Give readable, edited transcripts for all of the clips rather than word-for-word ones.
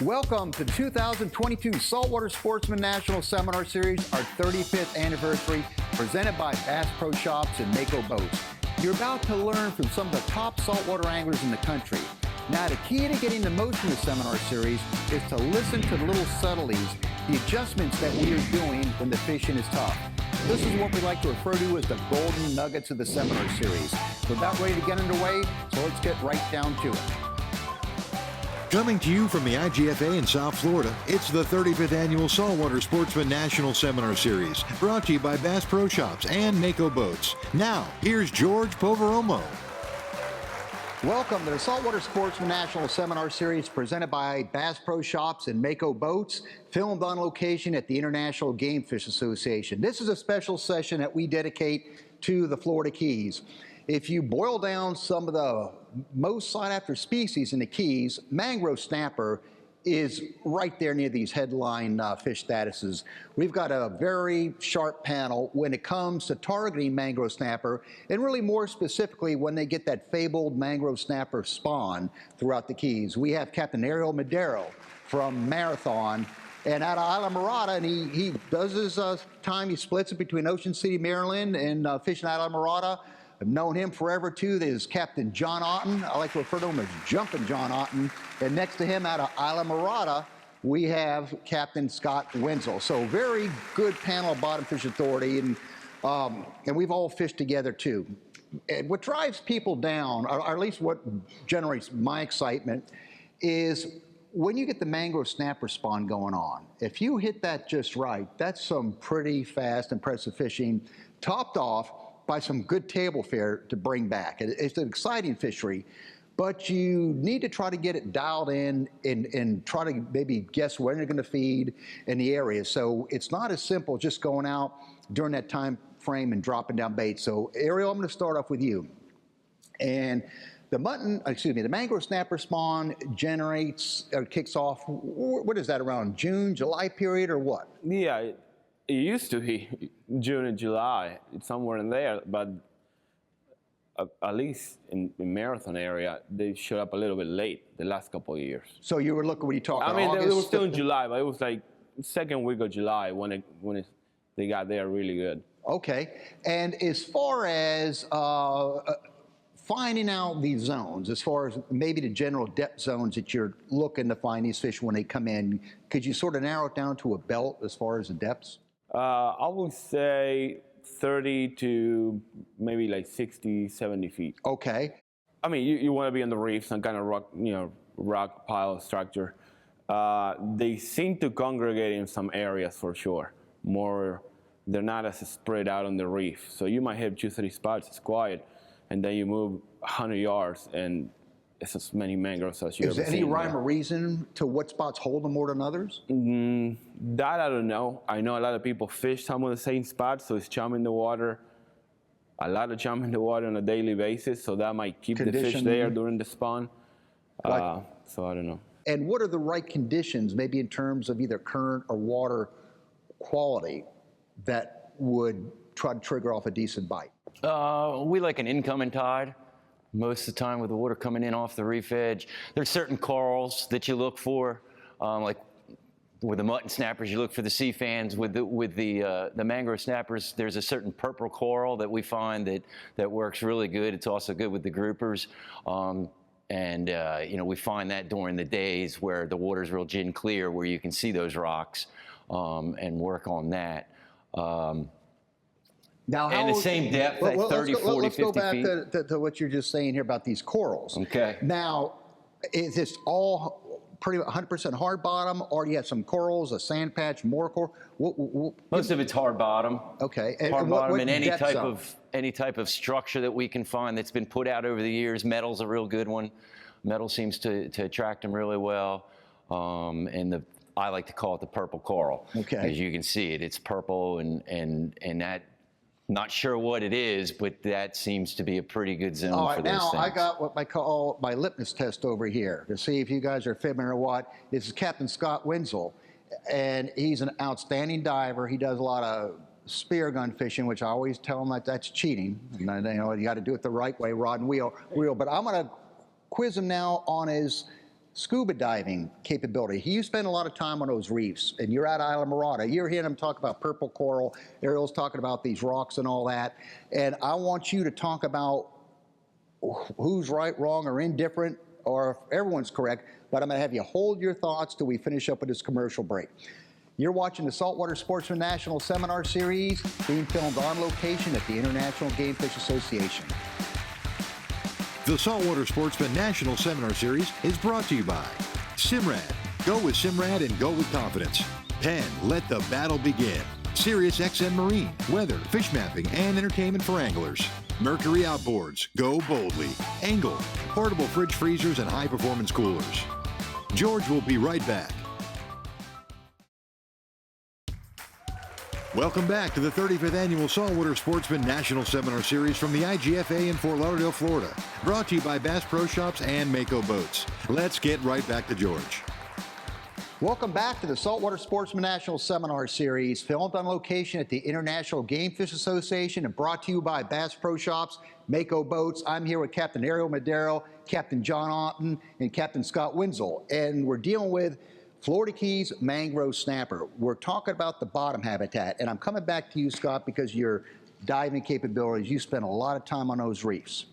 Welcome to the 2022 Saltwater Sportsman National Seminar Series, our 35th anniversary, presented by Bass Pro Shops and Mako Boats. You're about to learn from some of the top saltwater anglers in the country. Now, the key to getting the most from the seminar series is to listen to the little subtleties, the adjustments that we are doing when the fishing is tough. This is what we like to refer to as the golden nuggets of the seminar series. We're about ready to get underway, so let's get right down to it. Coming to you from the IGFA in South Florida, it's the 35th Annual Saltwater Sportsman National Seminar Series, brought to you by Bass Pro Shops and Mako Boats. Now, here's George Poveromo. Welcome to the Saltwater Sportsman National Seminar Series, presented by Bass Pro Shops and Mako Boats, filmed on location at the International Game Fish Association. This is a special session that we dedicate to the Florida Keys. If you boil down some of the most sought-after species in the Keys, mangrove snapper is right there near these headline fish statuses. We've got a very sharp panel when it comes to targeting mangrove snapper, and really more specifically when they get that fabled mangrove snapper spawn throughout the Keys. We have Captain Ariel Medero from Marathon, and out of Isla Mirada, and he does his time, he splits it between Ocean City, Maryland, and fishing out of Isla Mirada. I've known him forever, too. There's Captain John Oughton. I like to refer to him as Jumping John Oughton. And next to him, out of Isla Mirada, we have Captain Scott Wenzel. So very good panel of Bottom Fish Authority, and we've all fished together, too. And what drives people down, or at least what generates my excitement, is when you get the mangrove snapper spawn going on. If you hit that just right, that's some pretty fast, impressive fishing, topped off by some good table fare to bring back. It's an exciting fishery, but you need to try to get it dialed in and try to maybe guess when you're gonna feed in the area. So it's not as simple just going out during that time frame and dropping down bait. So Ariel, I'm gonna start off with you. And the mangrove snapper spawn generates, or kicks off, what is that, around June, July period, or what? Yeah, it used to be June and July, it's somewhere in there, but at least in Marathon area, they showed up a little bit late the last couple of years. So you were looking, when you talking I mean, August? it was still in July, but it was like second week of July when they got there really good. Okay, and as far as finding out these zones, as far as maybe the general depth zones that you're looking to find these fish when they come in, could you sort of narrow it down to a belt as far as the depths? I would say 30 to maybe like 60, 70 feet. Okay. I mean, you want to be on the reef, some kind of rock pile structure. They seem to congregate in some areas for sure. They're not as spread out on the reef. So you might have 2-3 spots, it's quiet, and then you move 100 yards and it's as many mangroves as you ever seen. Is there any rhyme or reason to what spots hold them more than others? That I don't know. I know a lot of people fish some of the same spots, so it's chum in the water. A lot of chum in the water on a daily basis, so that might keep the fish there during the spawn. So I don't know. And what are the right conditions, maybe in terms of either current or water quality, that would try to trigger off a decent bite? We like an incoming tide. Most of the time with the water coming in off the reef edge. There's certain corals that you look for, like with the mutton snappers, you look for the sea fans. With the mangrove snappers, there's a certain purple coral that we find that works really good. It's also good with the groupers. We find that during the days where the water's real gin clear, where you can see those rocks, and work on that. Now, and the same depth, like 30, 40, 50 feet. Let's go back to what you're just saying here about these corals. Okay. Now, is this all pretty 100% hard bottom, or do you have some corals, a sand patch, more coral? Most of it's hard bottom. Okay. Hard bottom, and any type of structure that we can find that's been put out over the years. Metal's a real good one. Metal seems to attract them really well. I like to call it the purple coral. Okay. As you can see it, it's purple, and that. Not sure what it is, but that seems to be a pretty good zone for those things. Now I got what I call my litmus test over here to see if you guys are familiar or what. This is Captain Scott Wenzel, and he's an outstanding diver. He does a lot of spear gun fishing, which I always tell him that's cheating. And, you got to do it the right way, rod and wheel. But I'm going to quiz him now on his scuba diving capability. You spend a lot of time on those reefs, and you're at Isla Morada. You're hearing them talk about purple coral. Ariel's talking about these rocks and all that. And I want you to talk about who's right, wrong, or indifferent, or if everyone's correct, but I'm going to have you hold your thoughts till we finish up with this commercial break. You're watching the Saltwater Sportsman National Seminar Series being filmed on location at the International Game Fish Association. The Saltwater Sportsman National Seminar Series is brought to you by Simrad. Go with Simrad and go with confidence. Penn, let the battle begin. Sirius XM Marine, weather, fish mapping, and entertainment for anglers. Mercury Outboards, go boldly. Angle, portable fridge freezers and high-performance coolers. George will be right back. Welcome back to the 35th Annual Saltwater Sportsman National Seminar Series from the IGFA in Fort Lauderdale, Florida. Brought to you by Bass Pro Shops and Mako Boats. Let's get right back to George. Welcome back to the Saltwater Sportsman National Seminar Series, filmed on location at the International Game Fish Association and brought to you by Bass Pro Shops, Mako Boats. I'm here with Captain Ariel Medero, Captain John Oughton, and Captain Scott Wenzel, and we're dealing with Florida Keys mangrove snapper. We're talking about the bottom habitat, and I'm coming back to you, Scott, because your diving capabilities, you spend a lot of time on those reefs.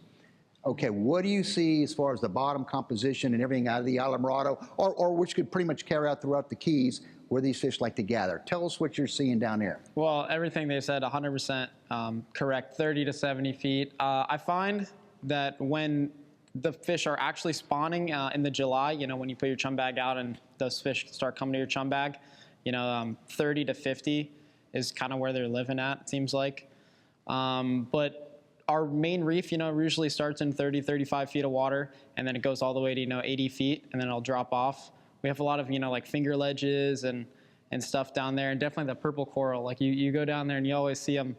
Okay, what do you see as far as the bottom composition and everything out of the Isla Morada, or which could pretty much carry out throughout the Keys where these fish like to gather? Tell us what you're seeing down there. Well, everything they said, 100% correct, 30 to 70 feet. I find that when the fish are actually spawning in the July, you know, when you put your chum bag out and those fish start coming to your chum bag, you know, 30 to 50 is kind of where they're living at, it seems like. But our main reef, you know, usually starts in 30, 35 feet of water, and then it goes all the way to, you know, 80 feet, and then it'll drop off. We have a lot of, you know, like finger ledges and stuff down there, and definitely the purple coral. Like you go down there and you always see them,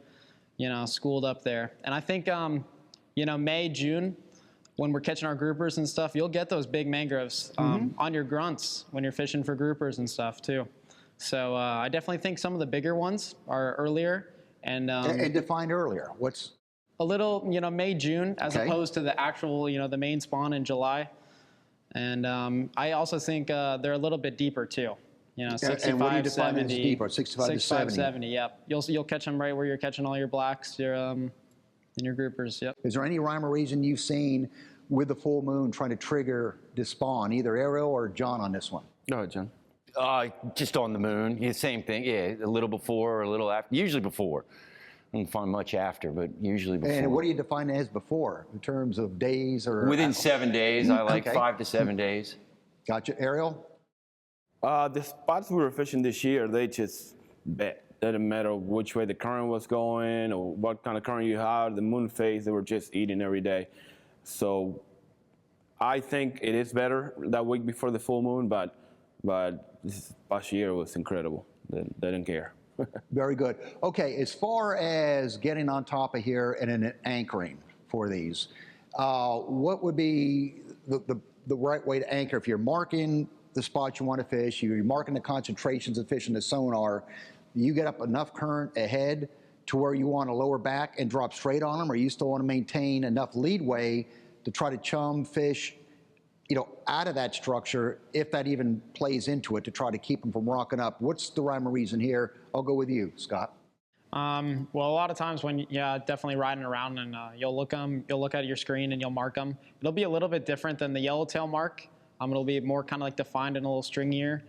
you know, schooled up there. And I think, you know, May, June, when we're catching our groupers and stuff, you'll get those big mangroves on your grunts when you're fishing for groupers and stuff too. So I definitely think some of the bigger ones are earlier. And defined earlier. What's a little, you know, May, June, as opposed to the actual, you know, the main spawn in July. And I also think they're a little bit deeper too. You know, 65, and what do you define 70, as deeper? 65 to 70? 70, yep. You'll catch them right where you're catching all your blacks, your and your groupers, yep. Is there any rhyme or reason you've seen with the full moon trying to trigger the spawn, either Ariel or John on this one? Go ahead, John. Just on the moon, yeah, same thing. Yeah, a little before or a little after. Usually before. I don't find much after, but usually before. And what do you define as before in terms of days or? Within 7 days, I like Okay. 5 to 7 days. Gotcha, Ariel. The spots we were fishing this year, they just bet. It didn't matter which way the current was going or what kind of current you had, the moon phase, they were just eating every day. So I think it is better that week before the full moon, but this past year was incredible. They didn't care. Very good. Okay, as far as getting on top of here and then anchoring for these, what would be the right way to anchor? If you're marking the spots you want to fish, you're marking the concentrations of fish in the sonar, you get up enough current ahead to where you want to lower back and drop straight on them, or you still want to maintain enough leadway to try to chum fish, you know, out of that structure, if that even plays into it, to try to keep them from rocking up? What's the rhyme or reason here? I'll go with you, Scott. Well, a lot of times when, definitely riding around and you'll look at your screen and you'll mark them. It'll be a little bit different than the yellowtail mark. It'll be more kind of like defined and a little stringier,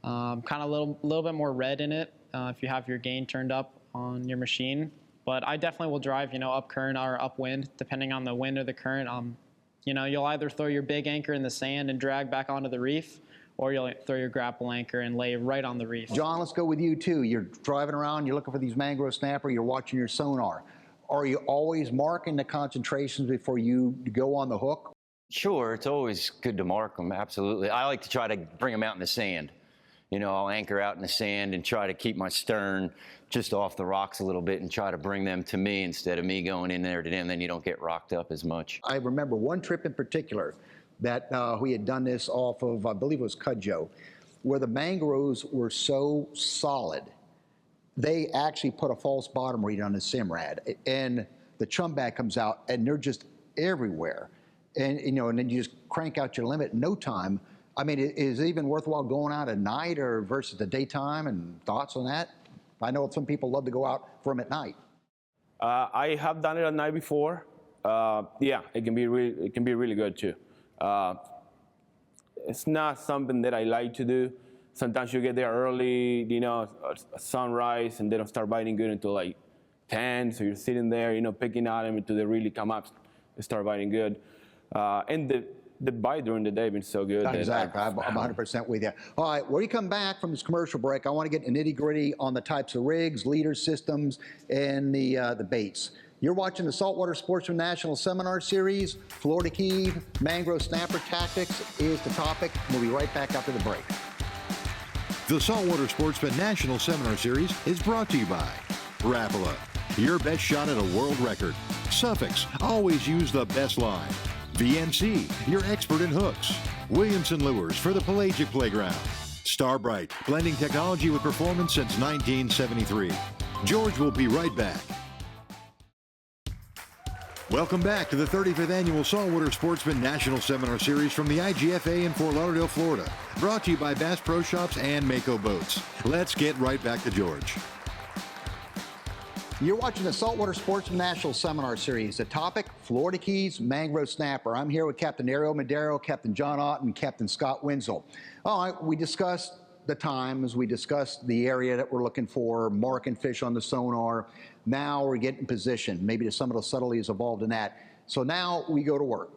kind of a little bit more red in it if you have your gain turned up on your machine. But I definitely will drive, you know, up current or upwind, depending on the wind or the current. You know, you'll either throw your big anchor in the sand and drag back onto the reef, or you'll throw your grapple anchor and lay right on the reef. John, let's go with you too. You're driving around, you're looking for these mangrove snapper, you're watching your sonar. Are you always marking the concentrations before you go on the hook? Sure, it's always good to mark them, absolutely. I like to try to bring them out in the sand. You know, I'll anchor out in the sand and try to keep my stern just off the rocks a little bit and try to bring them to me instead of me going in there to them. Then you don't get rocked up as much. I remember one trip in particular that we had done this off of, I believe it was Cudjoe, where the mangroves were so solid, they actually put a false bottom read on the Simrad, and the chum bag comes out, and they're just everywhere. And you know, and then you just crank out your limit in no time. I mean, is it even worthwhile going out at night or versus the daytime, and thoughts on that? I know some people love to go out for them at night. I have done it at night before. Yeah, it can be really good too. It's not something that I like to do. Sometimes you get there early, sunrise, and they don't start biting good until like 10. So you're sitting there, picking at them until they really come up and start biting good. And the bite during the day has been so good. Exactly. I'm 100% with you. All right, when you come back from this commercial break, I want to get nitty-gritty on the types of rigs, leader systems, and the baits. You're watching the Saltwater Sportsman National Seminar Series. Florida Key, Mangrove Snapper Tactics is the topic. We'll be right back after the break. The Saltwater Sportsman National Seminar Series is brought to you by Rapala, your best shot at a world record. Suffix, always use the best line. VNC, your expert in hooks. Williamson Lures for the pelagic playground. Starbright, blending technology with performance since 1973. George will be right back. Welcome back to the 35th Annual Saltwater Sportsman National Seminar Series from the IGFA in Fort Lauderdale, Florida. Brought to you by Bass Pro Shops and Mako Boats. Let's get right back to George. You're watching the Saltwater Sportsman National Seminar Series. The topic, Florida Keys, Mangrove Snapper. I'm here with Captain Ariel Medero, Captain John Oughton, Captain Scott Wenzel. All right, we discussed the times, we discussed the area that we're looking for, marking fish on the sonar. Now we're getting positioned. Maybe some of the subtleties involved in that. So now we go to work.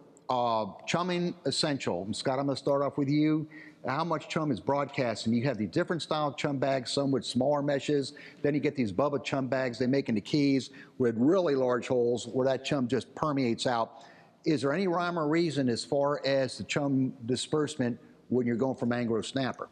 Chumming essential. And Scott, I'm going to start off with you. How much chum is broadcasting? You have the different style chum bags, some with smaller meshes. Then you get these Bubba chum bags they make in the Keys with really large holes where that chum just permeates out. Is there any rhyme or reason as far as the chum disbursement when you're going for mangrove snapper?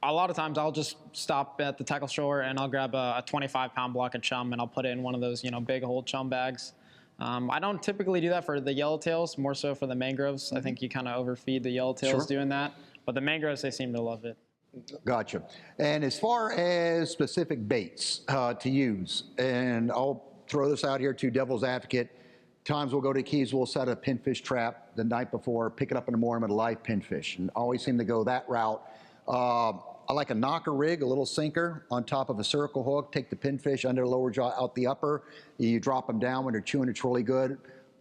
A lot of times I'll just stop at the tackle shore and I'll grab a 25-pound block of chum and I'll put it in one of those, big old chum bags. I don't typically do that for the yellowtails, more so for the mangroves. I think you kind of overfeed the yellowtails doing that. But the mangroves, they seem to love it. Gotcha. And as far as specific baits to use, and I'll throw this out here to devil's advocate, times we'll go to Keys, we'll set a pinfish trap the night before, pick it up in the morning with a live pinfish, and always seem to go that route. I like a knocker rig, a little sinker on top of a circle hook, take the pinfish under the lower jaw, out the upper. You drop them down when they're chewing, it's really good.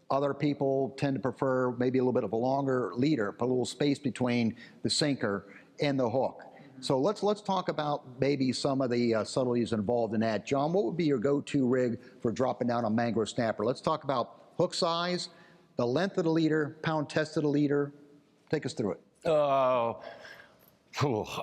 Other people tend to prefer maybe a little bit of a longer leader, put a little space between the sinker and the hook. So let's talk about maybe some of the subtleties involved in that. John, what would be your go-to rig for dropping down on mangrove snapper? Let's talk about hook size, the length of the leader, pound test of the leader. Take us through it.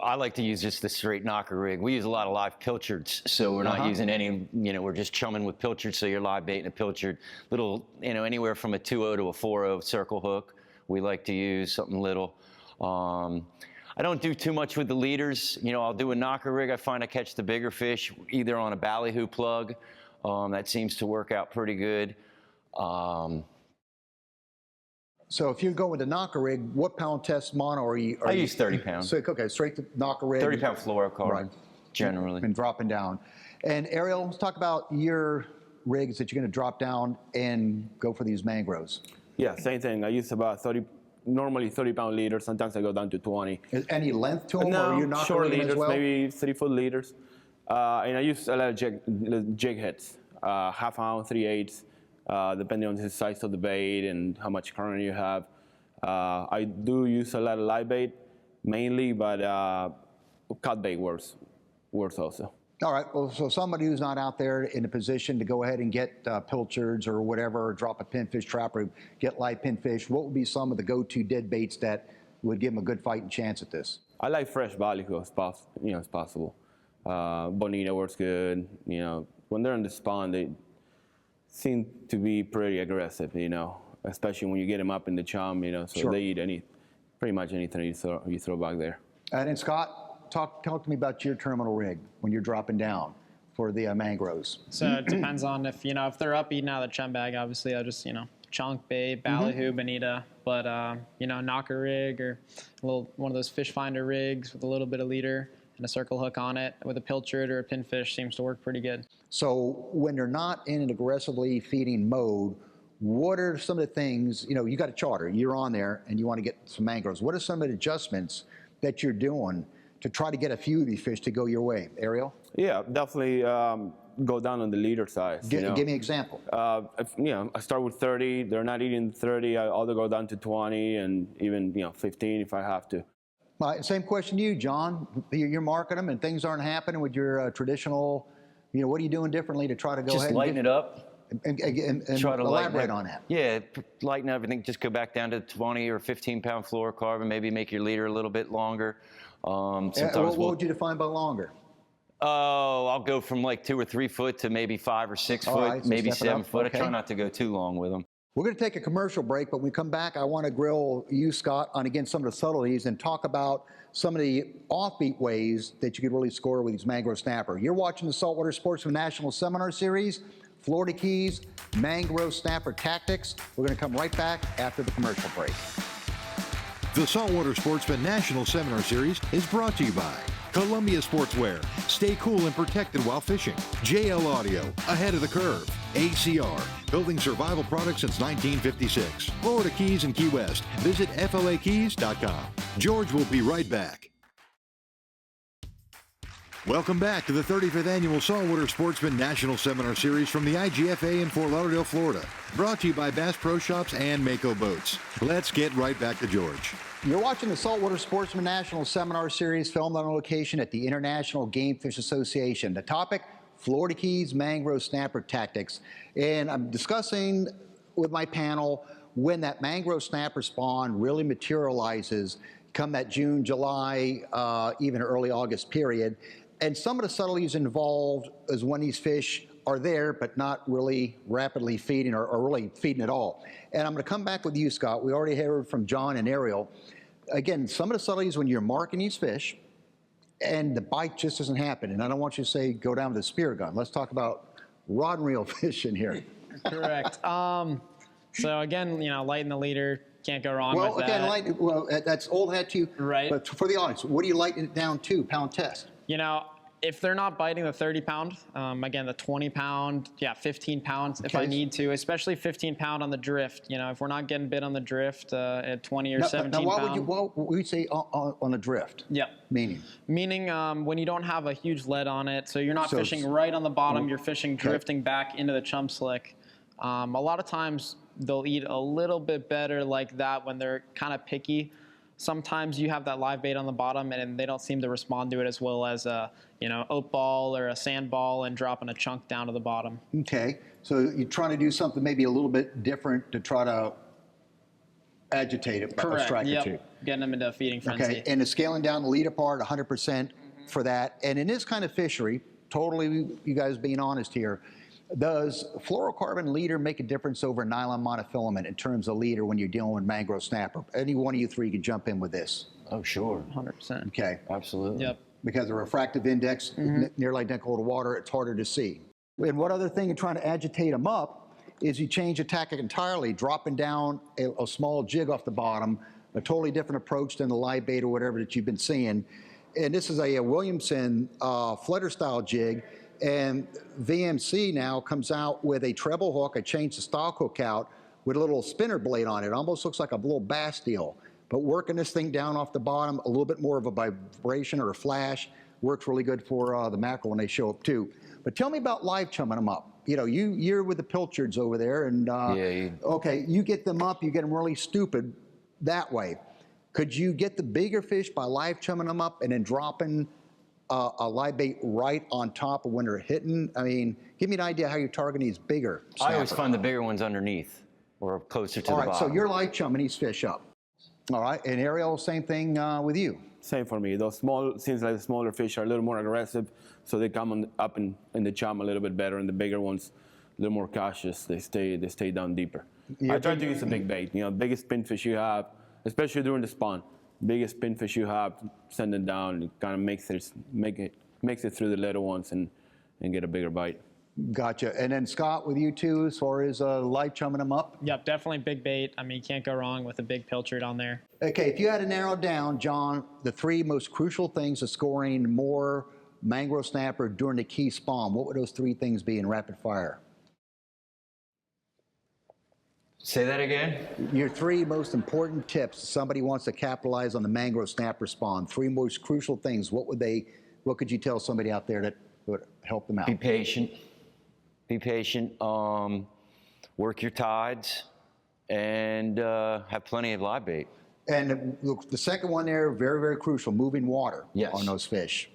I like to use just the straight knocker rig. We use a lot of live pilchards, so we're not using any, we're just chumming with pilchards, so you're live baiting a pilchard. Little, anywhere from a 2.0 to a 4.0 circle hook. We like to use something little. I don't do too much with the leaders. I'll do a knocker rig. I find I catch the bigger fish either on a ballyhoo plug. That seems to work out pretty good. So if you go with the knocker rig, what pound test mono are you? I use 30 pounds. So, okay, straight to knocker rig. 30-pound fluorocarbon, generally. And dropping down. And Ariel, let's talk about your rigs that you're going to drop down and go for these mangroves. Yeah, same thing. I use about normally 30-pound leaders. Sometimes I go down to 20. Is any length to them, or are you knocker short rigging leaders, as well? maybe 3-foot leaders. And I use a lot of jig heads, half ounce, 3/8. Depending on the size of the bait and how much current you have. I do use a lot of live bait, mainly, but cut bait works also. All right, well, so somebody who's not out there in a position to go ahead and get pilchards or whatever, or drop a pinfish trap or get live pinfish, what would be some of the go-to dead baits that would give them a good fighting chance at this? I like fresh ballyhoo as possible. Bonita works good. When they're in the spawn, they seem to be pretty aggressive, especially when you get them up in the chum, so they eat pretty much anything you throw back there. And then Scott, talk to me about your terminal rig when you're dropping down for the mangroves. So it depends on if they're up eating out of the chum bag, obviously I'll just, chunk bait, ballyhoo, bonita, but, knocker rig or one of those fish finder rigs with a little bit of leader and a circle hook on it with a pilchard or a pinfish seems to work pretty good. So when they're not in an aggressively feeding mode, what are some of the things, you got a charter, you're on there, and you want to get some mangroves. What are some of the adjustments that you're doing to try to get a few of these fish to go your way? Ariel? Yeah, definitely go down on the leader size. Give me an example. I start with 30. They're not eating 30. I'll go down to 20 and even 15 if I have to. Same question to you, John. You're marketing them, and things aren't happening with your traditional. What are you doing differently to try to go Just ahead lighten it up. and Try to elaborate on that? Yeah, lighten everything. Just go back down to 20 or 15-pound fluorocarbon. Maybe make your leader a little bit longer. What would you define by longer? Oh, I'll go from like 2 or 3 foot to maybe 5 or 6 foot, right, so maybe step it 7 up. foot. Okay. I try not to go too long with them. We're going to take a commercial break, but when we come back, I want to grill you, Scott, on, again, some of the subtleties and talk about some of the offbeat ways that you could really score with these mangrove snapper. You're watching the Saltwater Sportsman National Seminar Series, Florida Keys, Mangrove Snapper Tactics. We're going to come right back after the commercial break. The Saltwater Sportsman National Seminar Series is brought to you by Columbia Sportswear. Stay cool and protected while fishing. JL Audio, ahead of the curve. ACR, building survival products since 1956. Florida Keys and Key West. Visit flakeys.com. George will be right back. Welcome back to the 35th Annual Saltwater Sportsman National Seminar Series from the IGFA in Fort Lauderdale, Florida. Brought to you by Bass Pro Shops and Mako Boats. Let's get right back to George. You're watching the Saltwater Sportsman National Seminar Series filmed on location at the International Game Fish Association. The topic, Florida Keys Mangrove Snapper Tactics. And I'm discussing with my panel when that mangrove snapper spawn really materializes come that June, July, even early August period. And some of the subtleties involved is when these fish are there, but not really rapidly feeding or really feeding at all. And I'm going to come back with you, Scott. We already heard from John and Ariel. Again, some of the subtleties when you're marking these fish and the bite just doesn't happen. And I don't want you to say go down with a spear gun. Let's talk about rod and reel fishing here. Correct. So again, lighten the leader. Can't go wrong Well, with again, that. that's old hat to you. Right. But for the audience, what do you lighten it down to, pound test? If they're not biting the 30-pound, again, the 20-pound, 15 pounds if Okay. I need to, especially 15-pound on the drift. If we're not getting bit on the drift at 20 or 17 Now, pound. what would you say on a drift? Yep. Meaning? Meaning when you don't have a huge lead on it, so you're not So fishing right on the bottom, you're fishing drifting back into the chum slick. A lot of times they'll eat a little bit better like that when they're kind of picky. Sometimes you have that live bait on the bottom and they don't seem to respond to it as well as a oat ball or a sand ball and dropping a chunk down to the bottom. Okay, so you're trying to do something maybe a little bit different to try to agitate it, Correct. strike Yep. or two. Getting them into a feeding frenzy. Okay, and the scaling down the leader part, 100% for that. And in this kind of fishery, totally, you guys being honest here, does fluorocarbon leader make a difference over nylon monofilament in terms of leader when you're dealing with mangrove snapper? Any one of you three could jump in with this. Oh, sure. 100%. Okay, Absolutely. Yep. because the refractive index nearly identical to water, it's harder to see. And what other thing you're trying to agitate them up is you change the tactic entirely, dropping down a small jig off the bottom, a totally different approach than the live bait or whatever that you've been seeing. And this is a Williamson flutter style jig. And VMC now comes out with a treble hook. I changed the stock hook out with a little spinner blade on it. Almost looks like a little bass steel. But working this thing down off the bottom, a little bit more of a vibration or a flash, works really good for the mackerel when they show up too. But tell me about live chumming them up. You're with the pilchards over there, and okay, you get them up, you get them really stupid that way. Could you get the bigger fish by live chumming them up and then dropping a live bait right on top of when they're hitting? I mean, give me an idea how you're targeting these bigger snappers. I always find the bigger ones underneath or closer to All the right, bottom. so you're live chumming these fish up. All right, and Ariel, same thing with you. Same for me. Those seems like the smaller fish are a little more aggressive, so they come up in the chum a little bit better, and the bigger ones, a little more cautious. They stay down deeper. I try to use a big bait. Biggest pinfish you have, especially during the spawn. Biggest pinfish you have, send it down. It kind of makes it through the little ones and get a bigger bite. Gotcha. And then Scott, with you too, as far as live chumming them up? Yep, definitely big bait. I mean, you can't go wrong with a big pilchard on there. Okay, if you had to narrow down, John, the three most crucial things to scoring more mangrove snapper during the key spawn, what would those three things be in rapid fire? Say that again? Your 3 most important tips if somebody wants to capitalize on the mangrove snapper spawn. 3 most crucial things. What could you tell somebody out there that would help them out? Be patient. Be patient. Work your tides, and have plenty of live bait. And the second one there, very, very crucial, moving water on those fish.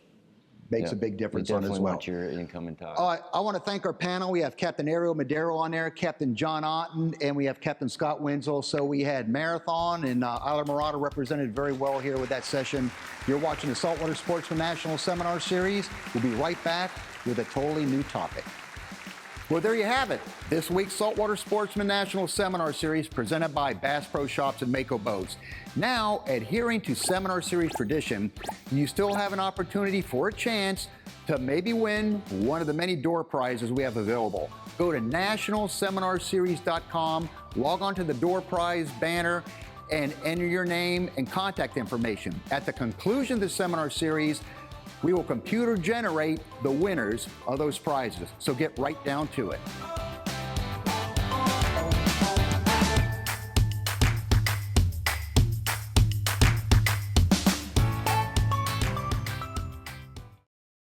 Makes a big difference on it as well. You definitely want your incoming tide. I want to thank our panel. We have Captain Ariel Medero on there, Captain John Oughton, and we have Captain Scott Wenzel. So we had Marathon and Isla Morada represented very well here with that session. You're watching the Saltwater Sportsman National Seminar Series. We'll be right back with a totally new topic. Well, there you have it. This week's Saltwater Sportsman National Seminar Series presented by Bass Pro Shops and Mako Boats. Now, adhering to Seminar Series tradition, you still have an opportunity for a chance to maybe win one of the many door prizes we have available. Go to nationalseminarseries.com, log on to the door prize banner, and enter your name and contact information. At the conclusion of the seminar series, we will computer generate the winners of those prizes. So get right down to it.